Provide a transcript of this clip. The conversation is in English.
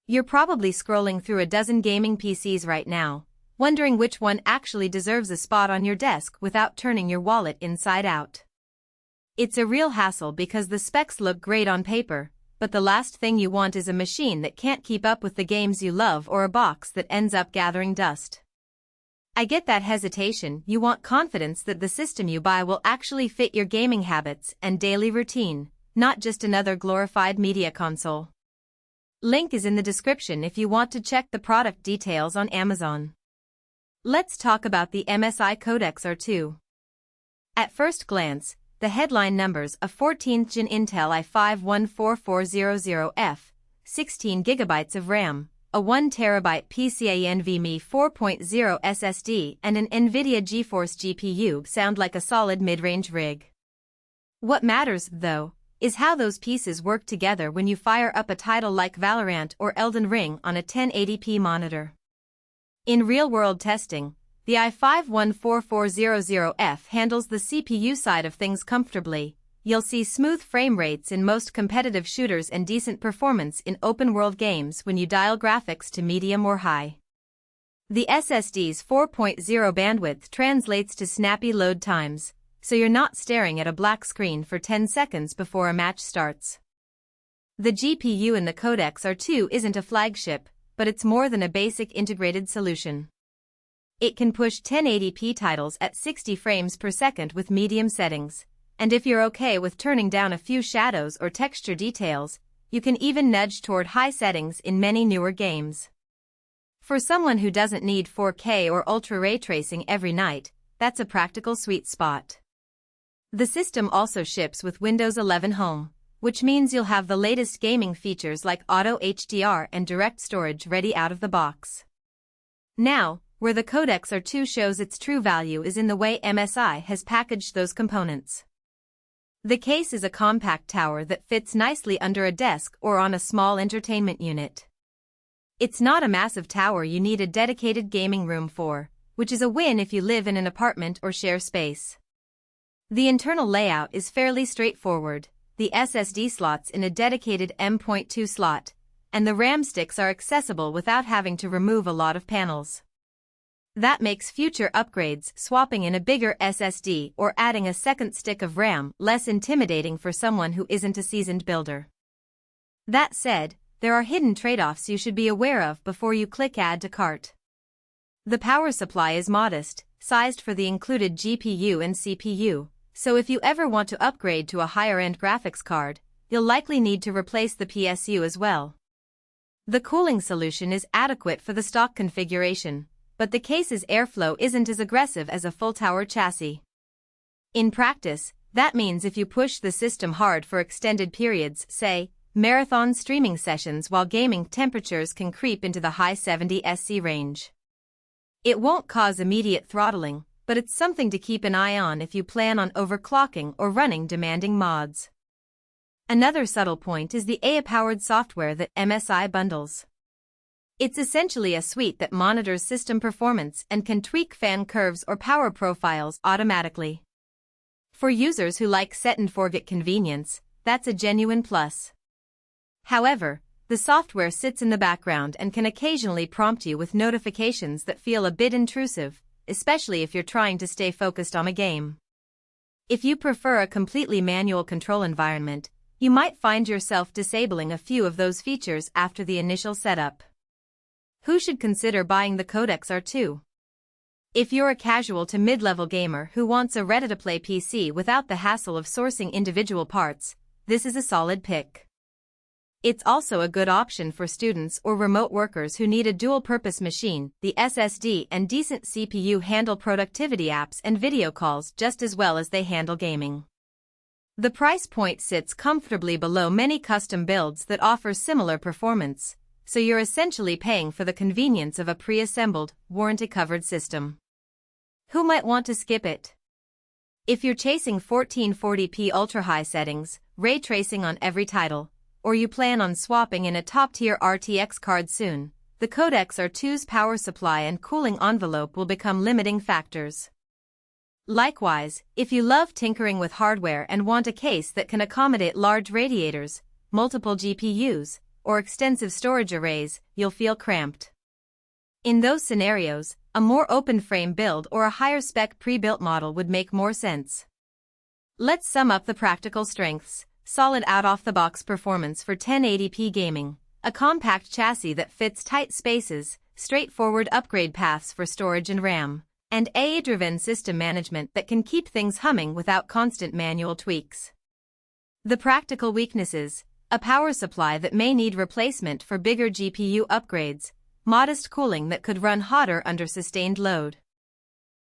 You're probably scrolling through a dozen gaming PCs right now, wondering which one actually deserves a spot on your desk without turning your wallet inside out. It's a real hassle because the specs look great on paper, but the last thing you want is a machine that can't keep up with the games you love or a box that ends up gathering dust. I get that hesitation. You want confidence that the system you buy will actually fit your gaming habits and daily routine, not just another glorified media console. Link is in the description if you want to check the product details on Amazon. Let's talk about the MSI Codex R2. At first glance, the headline numbers a 14th Gen Intel i5 14400F, 16 GB of RAM, a 1 TB PCIe NVMe 4.0 SSD and an NVIDIA GeForce GPU sound like a solid mid-range rig. What matters, though, is how those pieces work together when you fire up a title like Valorant or Elden Ring on a 1080p monitor. In real-world testing, the i5 14400F handles the CPU side of things comfortably. You'll see smooth frame rates in most competitive shooters and decent performance in open-world games when you dial graphics to medium or high. The SSD's 4.0 bandwidth translates to snappy load times, so you're not staring at a black screen for 10 seconds before a match starts. The GPU in the Codex R2 isn't a flagship, but it's more than a basic integrated solution. It can push 1080p titles at 60 frames per second with medium settings, and if you're okay with turning down a few shadows or texture details, you can even nudge toward high settings in many newer games. For someone who doesn't need 4K or ultra ray tracing every night, that's a practical sweet spot. The system also ships with Windows 11 Home, which means you'll have the latest gaming features like Auto HDR and direct storage ready out of the box. Now, where the Codex R2 shows its true value is in the way MSI has packaged those components. The case is a compact tower that fits nicely under a desk or on a small entertainment unit. It's not a massive tower you need a dedicated gaming room for, which is a win if you live in an apartment or share space. The internal layout is fairly straightforward, the SSD slots in a dedicated M.2 slot, and the RAM sticks are accessible without having to remove a lot of panels. That makes future upgrades, swapping in a bigger SSD or adding a second stick of RAM, less intimidating for someone who isn't a seasoned builder. That said, there are hidden trade-offs you should be aware of before you click Add to Cart. The power supply is modest, sized for the included GPU and CPU, so if you ever want to upgrade to a higher-end graphics card, you'll likely need to replace the PSU as well. The cooling solution is adequate for the stock configuration, but the case's airflow isn't as aggressive as a full-tower chassis. In practice, that means if you push the system hard for extended periods, say, marathon streaming sessions while gaming, temperatures can creep into the high 70 SC range. It won't cause immediate throttling, but it's something to keep an eye on if you plan on overclocking or running demanding mods. Another subtle point is the AI-powered software that MSI bundles. It's essentially a suite that monitors system performance and can tweak fan curves or power profiles automatically. For users who like set-and-forget convenience, that's a genuine plus. However, the software sits in the background and can occasionally prompt you with notifications that feel a bit intrusive, especially if you're trying to stay focused on a game. If you prefer a completely manual control environment, you might find yourself disabling a few of those features after the initial setup. Who should consider buying the Codex R2? If you're a casual to mid-level gamer who wants a ready-to-play PC without the hassle of sourcing individual parts, this is a solid pick. It's also a good option for students or remote workers who need a dual-purpose machine. The SSD and decent CPU handle productivity apps and video calls just as well as they handle gaming. The price point sits comfortably below many custom builds that offer similar performance, so you're essentially paying for the convenience of a pre-assembled, warranty-covered system. Who might want to skip it? If you're chasing 1440p ultra-high settings, ray tracing on every title, or you plan on swapping in a top-tier RTX card soon, the Codex R2's power supply and cooling envelope will become limiting factors. Likewise, if you love tinkering with hardware and want a case that can accommodate large radiators, multiple GPUs, or extensive storage arrays, you'll feel cramped. In those scenarios, a more open-frame build or a higher-spec pre-built model would make more sense. Let's sum up the practical strengths. Solid out-of-the-box performance for 1080p gaming, a compact chassis that fits tight spaces, straightforward upgrade paths for storage and RAM, and AI-driven system management that can keep things humming without constant manual tweaks. The practical weaknesses: a power supply that may need replacement for bigger GPU upgrades, modest cooling that could run hotter under sustained load,